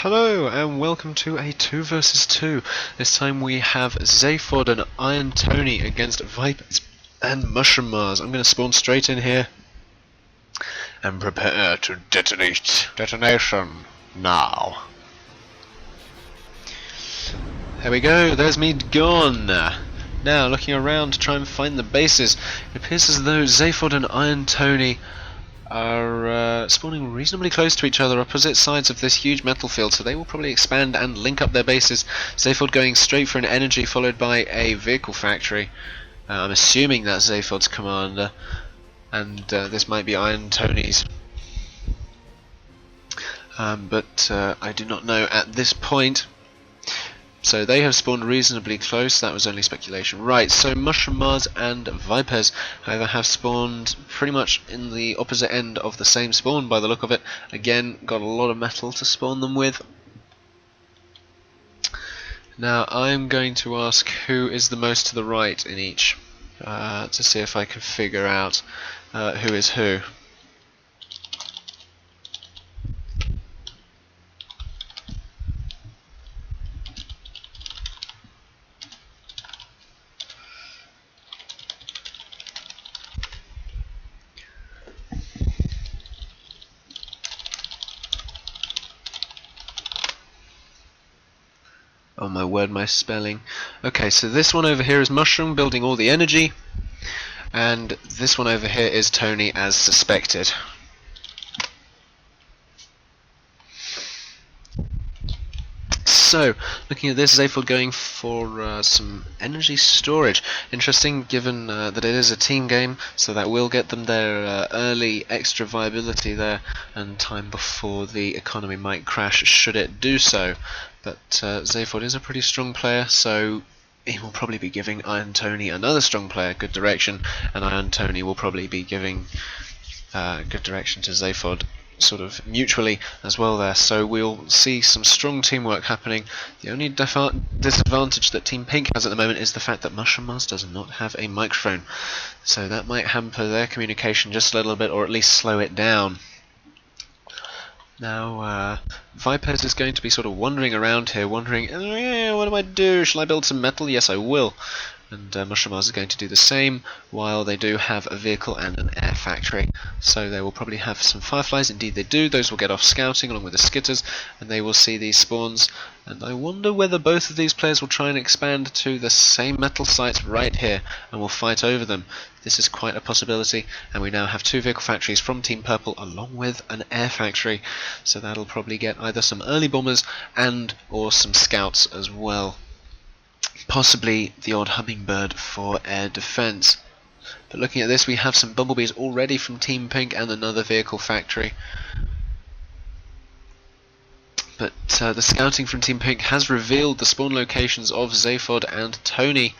Hello and welcome to a 2 versus 2. This time we have Zaphodx and Irontony against Vipez and Mushroomars. I'm going to spawn straight in here and prepare to detonate. Detonation now. There we go, there's me gone. Now looking around to try and find the bases. It appears as though Zaphodx and Irontony are spawning reasonably close to each other, opposite sides of this huge metal field, so they will probably expand and link up their bases. Zaphodx going straight for an energy followed by a vehicle factory. I'm assuming that's Zaphodx's commander, and this might be Irontony's. But I do not know at this point. So they have spawned reasonably close, that was only speculation. Right, so Mushroomars and Vipez, however, have spawned pretty much in the opposite end of the same spawn by the look of it. Again, got a lot of metal to spawn them with. Now, I'm going to ask who is the most to the right in each, to see if I can figure out who is who. Oh my word, my spelling. Okay, so this one over here is Mushroom, building all the energy, and this one over here is Tony, as suspected. So, looking at this, Zaphodx going for some energy storage. Interesting, given that it is a team game, so that will get them their early extra viability there, and time before the economy might crash should it do so. But Zaphodx is a pretty strong player, so he will probably be giving Irontony, another strong player, good direction, and Irontony will probably be giving good direction to Zaphodx, sort of mutually as well there. So we'll see some strong teamwork happening. The only disadvantage that Team Pink has at the moment is the fact that Mushroomars does not have a microphone, so that might hamper their communication just a little bit, or at least slow it down. Now, Vipez is going to be sort of wandering around here, wondering, what do I do? Shall I build some metal? Yes, I will. And Mushroomars is going to do the same, while they do have a vehicle and an air factory. So they will probably have some fireflies. Indeed they do. Those will get off scouting along with the skitters, and they will see these spawns. And I wonder whether both of these players will try and expand to the same metal sites right here, and will fight over them. This is quite a possibility, and we now have two vehicle factories from Team Purple along with an air factory. So that'll probably get either some early bombers and or some scouts as well. Possibly the odd hummingbird for air defense. But looking at this, we have some bumblebees already from Team Pink and another vehicle factory. But the scouting from Team Pink has revealed the spawn locations of Zaphodx and Tony.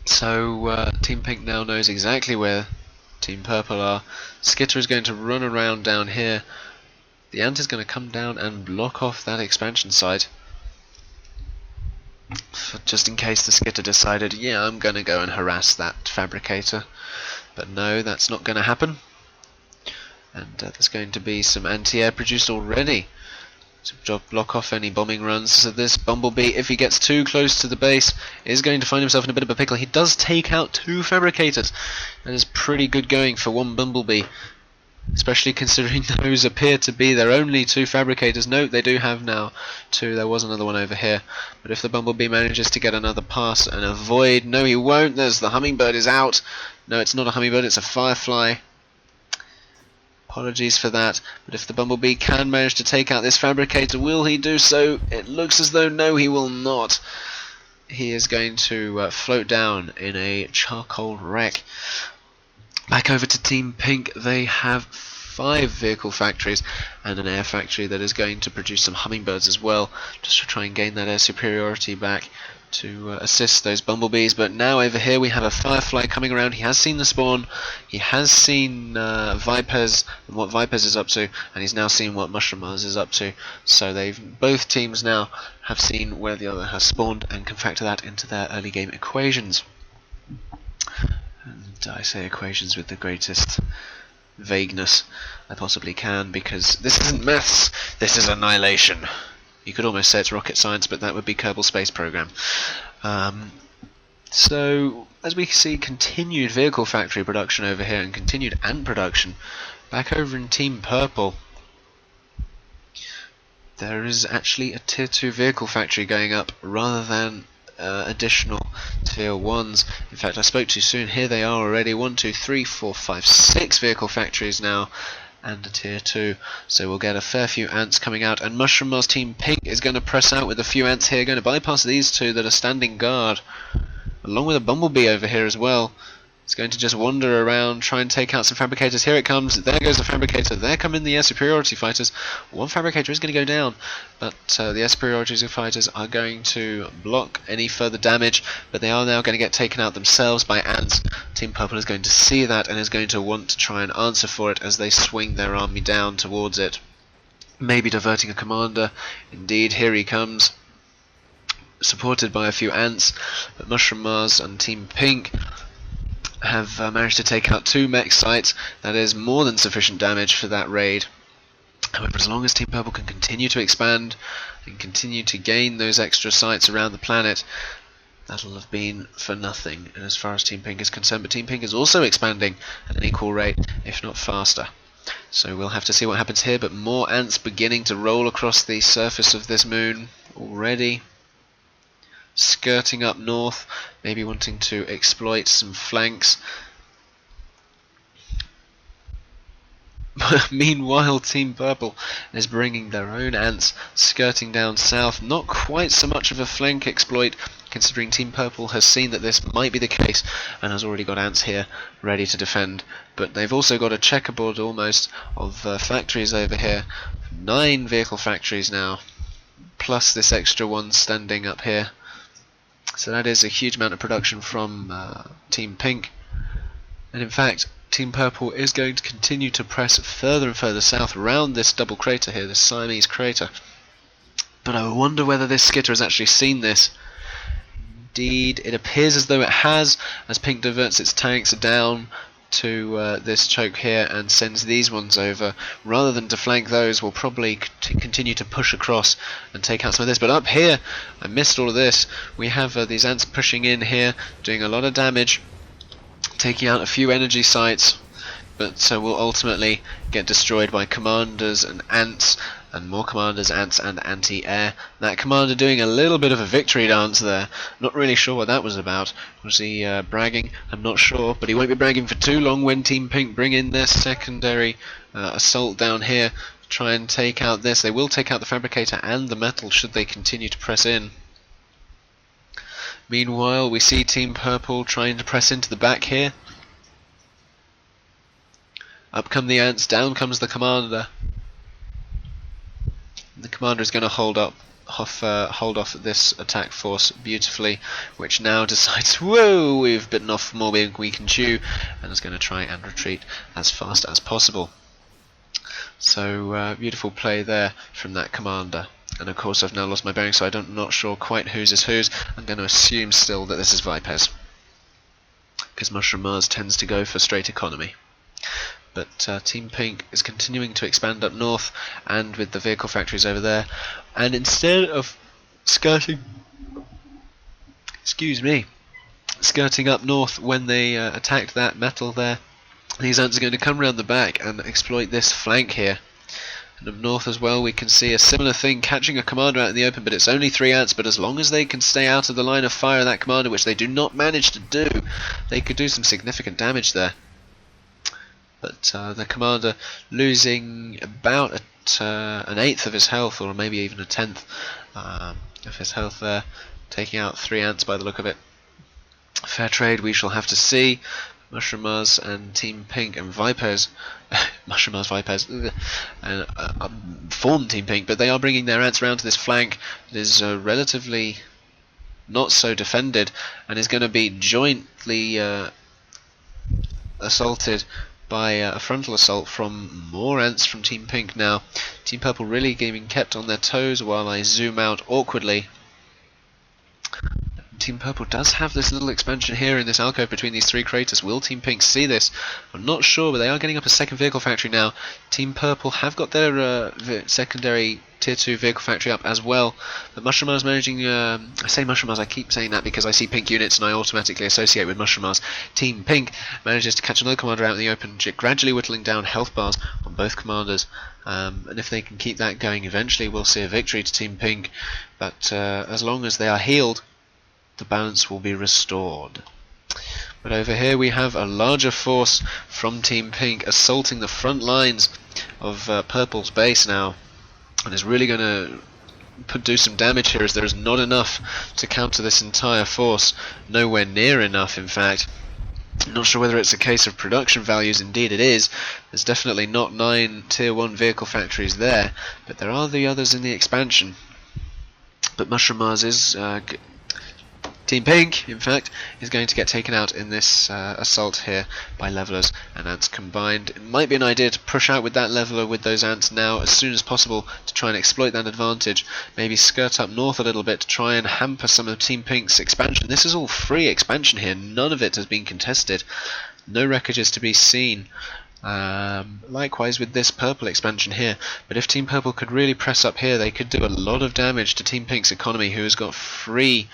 So Team Pink now knows exactly where Team Purple are. Skitter is going to run around down here. The ant is going to come down and block off that expansion site, just in case the Skitter decided, yeah, I'm going to go and harass that fabricator. But no, that's not going to happen. And there's going to be some anti-air produced already to block off any bombing runs. So this bumblebee, if he gets too close to the base, is going to find himself in a bit of a pickle. He does take out two fabricators. That is pretty good going for one bumblebee, especially considering those appear to be their only two fabricators. No, they do have now two. There was another one over here. But if the bumblebee manages to get another pass and avoid... No, he won't. There's the hummingbird is out. No, it's not a hummingbird, it's a firefly. Apologies for that. But if the bumblebee can manage to take out this fabricator, will he do so? It looks as though no, he will not. He is going to float down in a charcoal wreck. Back over to Team Pink, they have 5 vehicle factories and an air factory that is going to produce some hummingbirds as well, just to try and gain that air superiority back to assist those bumblebees. But now over here we have a firefly coming around. He has seen the spawn, he has seen Vipez and what Vipez is up to, and he's now seen what Mushroomars is up to. So both teams now have seen where the other has spawned and can factor that into their early game equations. And I say equations with the greatest vagueness I possibly can, because this isn't maths, this is annihilation. You could almost say it's rocket science, but that would be Kerbal Space Program. So, as we see continued vehicle factory production over here, and continued ant production, back over in Team Purple, there is actually a Tier 2 vehicle factory going up, rather than additional Tier 1s. In fact, I spoke too soon. Here they are already. 1, 2, 3, 4, 5, 6 vehicle factories now, and a Tier 2. So we'll get a fair few ants coming out, and Mushroomars Team Pink is going to press out with a few ants here, going to bypass these two that are standing guard, along with a bumblebee over here as well. It's going to just wander around, try and take out some fabricators. Here it comes. There goes the fabricator. There come in the air superiority fighters. One fabricator is going to go down, but the air superiority fighters are going to block any further damage, but they are now going to get taken out themselves by ants. Team Purple is going to see that and is going to want to try and answer for it as they swing their army down towards it. Maybe diverting a commander. Indeed, here he comes, supported by a few ants, but Mushroomars and Team Pink have managed to take out 2 mech sites. That is more than sufficient damage for that raid. However, as long as Team Purple can continue to expand and continue to gain those extra sites around the planet, that'll have been for nothing. And as far as Team Pink is concerned, but Team Pink is also expanding at an equal rate, if not faster. So we'll have to see what happens here, but more ants beginning to roll across the surface of this moon already, skirting up north, maybe wanting to exploit some flanks. Meanwhile, Team Purple is bringing their own ants skirting down south. Not quite so much of a flank exploit, considering Team Purple has seen that this might be the case and has already got ants here ready to defend. But they've also got a checkerboard almost of factories over here. 9 vehicle factories now, plus this extra one standing up here. So that is a huge amount of production from Team Pink. And in fact, Team Purple is going to continue to press further and further south around this double crater here, this Siamese crater. But I wonder whether this skitter has actually seen this. Indeed, it appears as though it has, as Pink diverts its tanks down to this choke here and sends these ones over. Rather than to flank those, we'll probably continue to push across and take out some of this. But up here, I missed all of this. We have these ants pushing in here, doing a lot of damage, taking out a few energy sites, but will ultimately get destroyed by commanders and ants, and more commanders, ants, and anti-air. That commander doing a little bit of a victory dance there. Not really sure what that was about. Was he bragging? I'm not sure, but he won't be bragging for too long when Team Pink bring in their secondary assault down here to try and take out this. They will take out the fabricator and the metal should they continue to press in. Meanwhile, we see Team Purple trying to press into the back here. Up come the ants, down comes the commander. The commander is going to hold off this attack force beautifully, which now decides, whoa, we've bitten off more than we can chew, and is going to try and retreat as fast as possible. So beautiful play there from that commander. And of course I've now lost my bearing, so I'm not sure quite whose is whose. I'm going to assume still that this is Vipez, because Mushroomars tends to go for straight economy. But Team Pink is continuing to expand up north, and with the vehicle factories over there, and instead of skirting up north when they attacked that metal there, these ants are going to come round the back and exploit this flank here. And up north as well, we can see a similar thing, catching a commander out in the open, but it's only 3 ants. But as long as they can stay out of the line of fire of that commander, which they do not manage to do, they could do some significant damage there. But the commander losing about an eighth of his health, or maybe even a tenth of his health there, taking out 3 ants by the look of it. Fair trade, we shall have to see. Mushroomars and Team Pink and Vipez, Mushroomars, Vipez, and form Team Pink, but they are bringing their ants round to this flank that is relatively not so defended, and is going to be jointly assaulted by a frontal assault from more ants from Team Pink now. Team Purple really being kept on their toes while I zoom out awkwardly. Team Purple does have this little expansion here in this alcove between these three craters. Will Team Pink see this? I'm not sure, but they are getting up a second vehicle factory now. Team Purple have got their secondary tier 2 vehicle factory up as well, but Mushroomars managing, I say Mushroomars, I keep saying that because I see pink units and I automatically associate with Mushroomars. Team Pink manages to catch another commander out in the open, gradually whittling down health bars on both commanders, and if they can keep that going, eventually we'll see a victory to Team Pink, but as long as they are healed, the balance will be restored. But over here we have a larger force from Team Pink assaulting the front lines of Purple's base now, and is really going to do some damage here, as there is not enough to counter this entire force. Nowhere near enough, in fact. I'm not sure whether it's a case of production values. Indeed it is. There's definitely not 9 tier 1 vehicle factories there, but there are the others in the expansion. But Mushroomars is Team Pink, in fact, is going to get taken out in this assault here by levelers and ants combined. It might be an idea to push out with that leveler with those ants now as soon as possible to try and exploit that advantage. Maybe skirt up north a little bit to try and hamper some of Team Pink's expansion. This is all free expansion here, none of it has been contested. No wreckages to be seen. Likewise with this purple expansion here, but if Team Purple could really press up here, they could do a lot of damage to Team Pink's economy, who has got free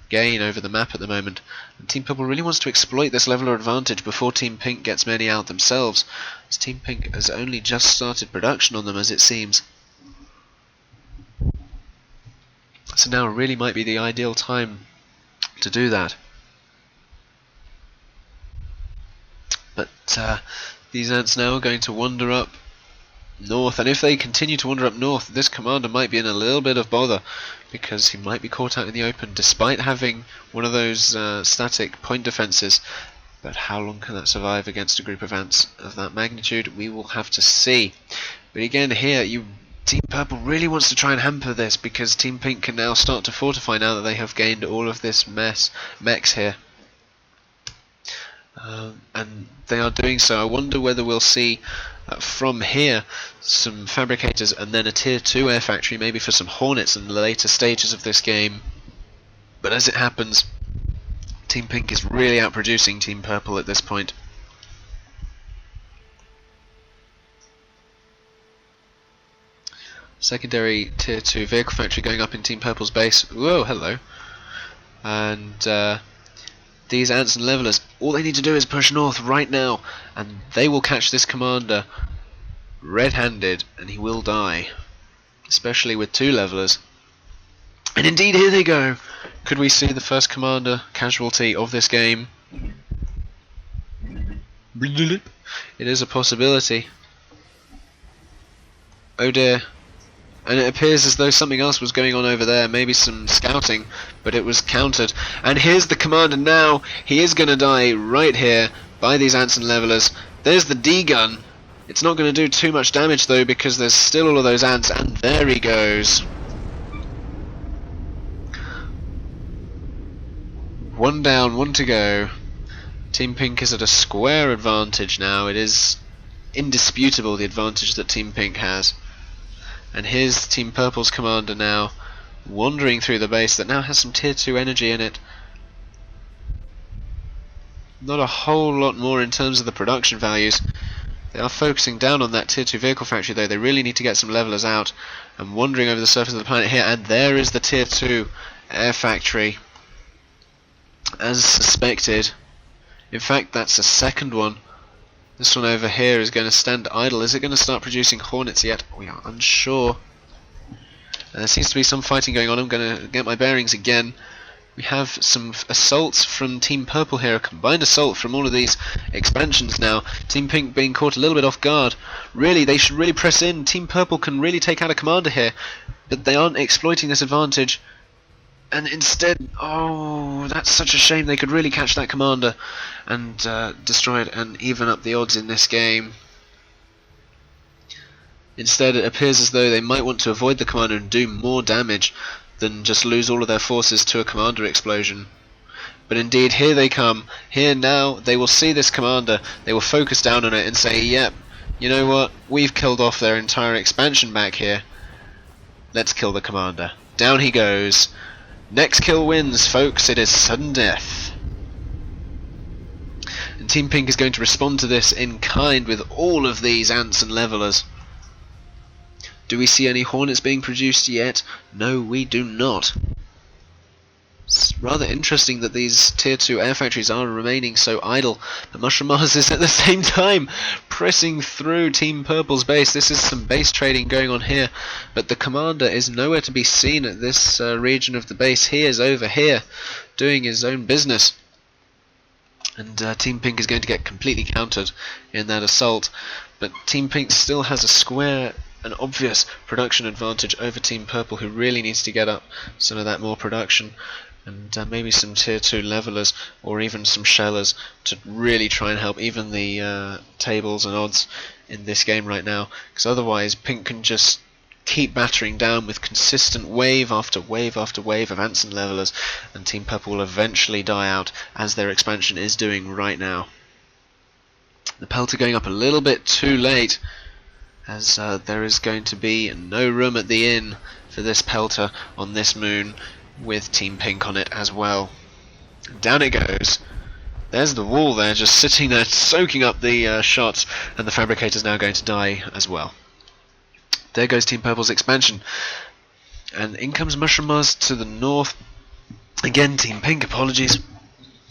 gain over the map at the moment, and Team Purple really wants to exploit this leveler advantage before Team Pink gets many out themselves, as Team Pink has only just started production on them, as it seems. So now really might be the ideal time to do that. But these ants now are going to wander up north, and if they continue to wander up north, this commander might be in a little bit of bother, because he might be caught out in the open despite having one of those static point defenses. But how long can that survive against a group of ants of that magnitude? We will have to see. But again here, Team Purple really wants to try and hamper this, because Team Pink can now start to fortify now that they have gained all of this mechs here. And they are doing so. I wonder whether we'll see from here some fabricators and then a tier 2 air factory, maybe for some hornets in the later stages of this game. But as it happens, Team Pink is really outproducing Team Purple at this point. Secondary tier 2 vehicle factory going up in Team Purple's base. Whoa, hello. And these ants and levelers, all they need to do is push north right now, and they will catch this commander red-handed, and he will die, especially with 2 levelers. And indeed, here they go. Could we see the first commander casualty of this game? It is a possibility. Oh dear. And it appears as though something else was going on over there, maybe some scouting, but it was countered. And here's the commander now. He is going to die right here by these ants and levelers. There's the D-gun. It's not going to do too much damage though, because there's still all of those ants, and there he goes. One down, 1 to go. Team Pink is at a square advantage now. It is indisputable, the advantage that Team Pink has. And here's Team Purple's commander now, wandering through the base that now has some tier 2 energy in it. Not a whole lot more in terms of the production values. They are focusing down on that tier 2 vehicle factory though. They really need to get some levelers out. And wandering over the surface of the planet here, and there is the tier 2 air factory, as suspected. In fact, that's a second one. This one over here is going to stand idle. Is it going to start producing hornets yet? We are unsure. There seems to be some fighting going on. I'm going to get my bearings again. We have some assaults from Team Purple here, a combined assault from all of these expansions now. Team Pink being caught a little bit off guard. Really, they should really press in. Team Purple can really take out a commander here, but they aren't exploiting this advantage. And instead, oh, that's such a shame. They could really catch that commander and destroy it and even up the odds in this game. Instead, it appears as though they might want to avoid the commander and do more damage than just lose all of their forces to a commander explosion. But indeed, here they come. Here now, they will see this commander. They will focus down on it and say, yep, you know what? We've killed off their entire expansion back here. Let's kill the commander. Down he goes. Next kill wins, folks. It is sudden death. And Team Pink is going to respond to this in kind with all of these ants and levelers. Do we see any hornets being produced yet? No, we do not. It's rather interesting that these tier 2 air factories are remaining so idle, but Mushroomars is at the same time pressing through Team Purple's base. This is some base trading going on here, but the commander is nowhere to be seen at this region of the base. He is over here doing his own business, and Team Pink is going to get completely countered in that assault, but Team Pink still has a square, an obvious production advantage over Team Purple, who really needs to get up some of that more production, and maybe some tier 2 levelers or even some shellers to really try and help even the tables and odds in this game right now, because otherwise Pink can just keep battering down with consistent wave after wave after wave of ants and levelers, and Team Purple will eventually die out as their expansion is doing right now. The pelter going up a little bit too late, as there is going to be no room at the inn for this pelter on this moon, with Team Pink on it as well. Down it goes. There's the wall there, just sitting there soaking up the shots, and the fabricator's now going to die as well. There goes Team Purple's expansion, and in comes Mushroomars to the north. Again, Team Pink, apologies,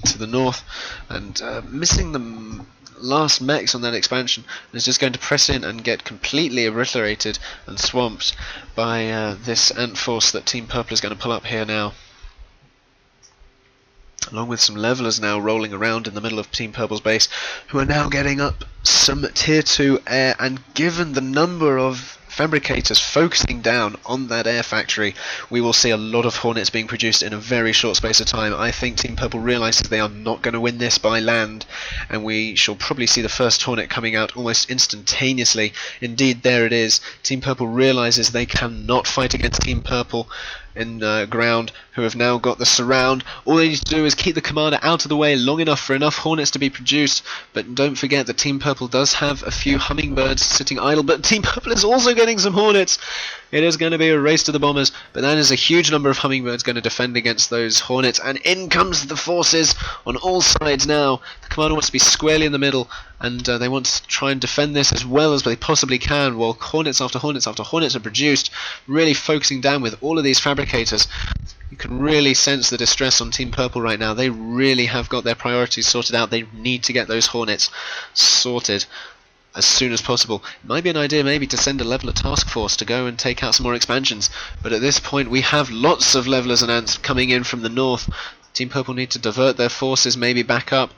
to the north, and missing the last mechs on that expansion, and is just going to press in and get completely obliterated and swamped by this ant force that Team Purple is going to pull up here now, along with some levelers now rolling around in the middle of Team Purple's base, who are now getting up some tier 2 air, and given the number of fabricators focusing down on that air factory, we will see a lot of hornets being produced in a very short space of time. I think Team Purple realises they are not going to win this by land, and we shall probably see the first hornet coming out almost instantaneously. Indeed, there it is. Team Purple realises they cannot fight against Team Purple in ground, who have now got the surround. All they need to do is keep the commander out of the way long enough for enough hornets to be produced, but don't forget that Team Purple does have a few hummingbirds sitting idle, but Team Purple is also getting some hornets. It is going to be a race to the bombers, but that is a huge number of hummingbirds going to defend against those hornets, and in comes the forces on all sides now. The commander wants to be squarely in the middle, and they want to try and defend this as well as they possibly can, while hornets after hornets after hornets are produced, really focusing down with all of these fabricators. You can really sense the distress on Team Purple right now. They really have got their priorities sorted out. They need to get those hornets sorted as soon as possible. It might be an idea maybe to send a leveler task force to go and take out some more expansions, but at this point we have lots of levelers and ants coming in from the north. Team Purple need to divert their forces maybe back up,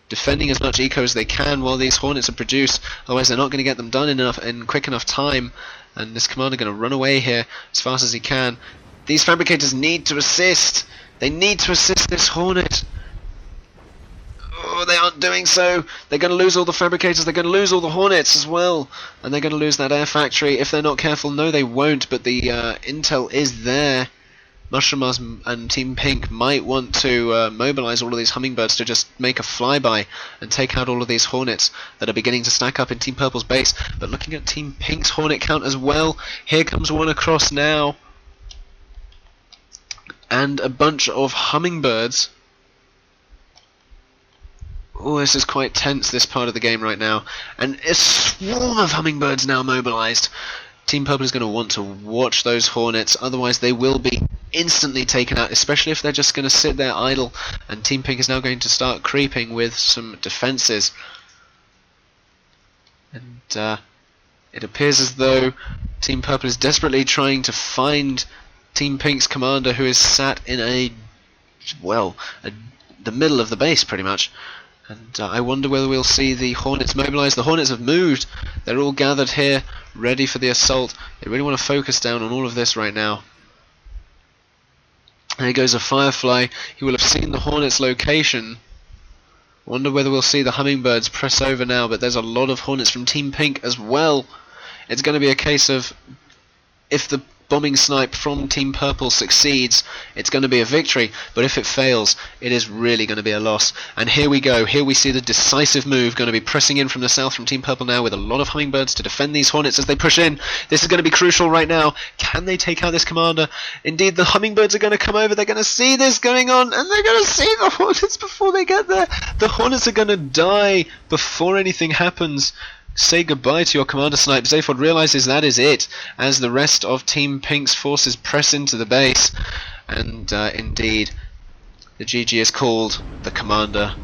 defending as much eco as they can while these hornets are produced, otherwise they're not going to get them done in quick enough time, and this commander going to run away here as fast as he can. These fabricators need to assist. They need to assist this hornet. Oh, they aren't doing so. They're going to lose all the fabricators. They're going to lose all the hornets as well, and they're going to lose that air factory if they're not careful. No, they won't, but the intel is there. Mushroomars and Team Pink might want to mobilize all of these hummingbirds to just make a flyby and take out all of these hornets that are beginning to stack up in Team Purple's base. But looking at Team Pink's hornet count as well, here comes one across now, and a bunch of hummingbirds. Oh, this is quite tense, this part of the game right now, and a swarm of hummingbirds now mobilized. Team Purple is going to want to watch those hornets, otherwise they will be instantly taken out, especially if they're just going to sit there idle, and Team Pink is now going to start creeping with some defenses. And it appears as though Team Purple is desperately trying to find Team Pink's commander, who is sat in the middle of the base pretty much. And I wonder whether we'll see the hornets mobilise. The hornets have moved. They're all gathered here, ready for the assault. They really want to focus down on all of this right now. There goes a firefly. He will have seen the hornets' location. Wonder whether we'll see the hummingbirds press over now, but there's a lot of hornets from Team Pink as well. It's going to be a case of, if the bombing snipe from Team Purple succeeds, it's going to be a victory, but if it fails, it is really going to be a loss. And here we go, here we see the decisive move going to be pressing in from the south from Team Purple now, with a lot of Hummingbirds to defend these Hornets as they push in. This is going to be crucial right now. Can they take out this commander? Indeed, the Hummingbirds are going to come over, they're going to see this going on, and they're going to see the Hornets before they get there. The Hornets are going to die before anything happens. Say goodbye to your commander snipe. Zaphodx realizes that is it, as the rest of Team Pink's forces press into the base, and indeed the GG is called. The commander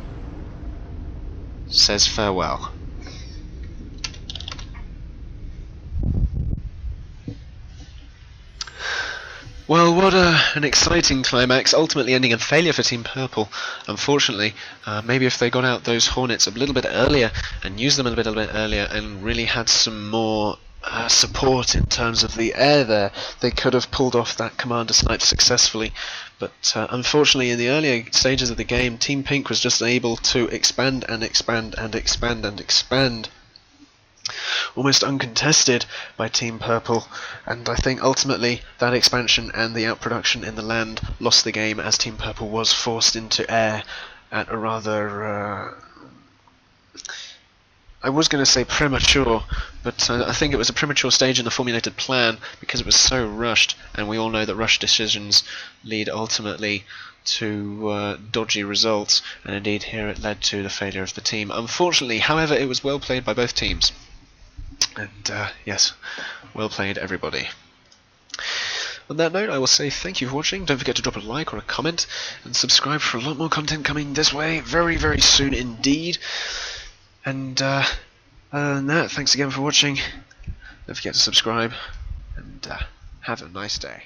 says farewell. Well, what an exciting climax, ultimately ending in failure for Team Purple. Unfortunately, maybe if they got out those Hornets a little bit earlier and used them a little bit earlier and really had some more support in terms of the air there, they could have pulled off that commander snipe successfully. But unfortunately, in the earlier stages of the game, Team Pink was just able to expand and expand and expand and expand, almost uncontested by Team Purple, and I think ultimately that expansion and the outproduction in the land lost the game, as Team Purple was forced into air at a rather I was going to say premature, but I think it was a premature stage in the formulated plan, because it was so rushed, and we all know that rushed decisions lead ultimately to dodgy results, and indeed here it led to the failure of the team. Unfortunately, however, it was well played by both teams. And yes, well played everybody. On that note, I will say thank you for watching. Don't forget to drop a like or a comment, and subscribe for a lot more content coming this way very, very soon indeed. And other than that, thanks again for watching. Don't forget to subscribe, and have a nice day.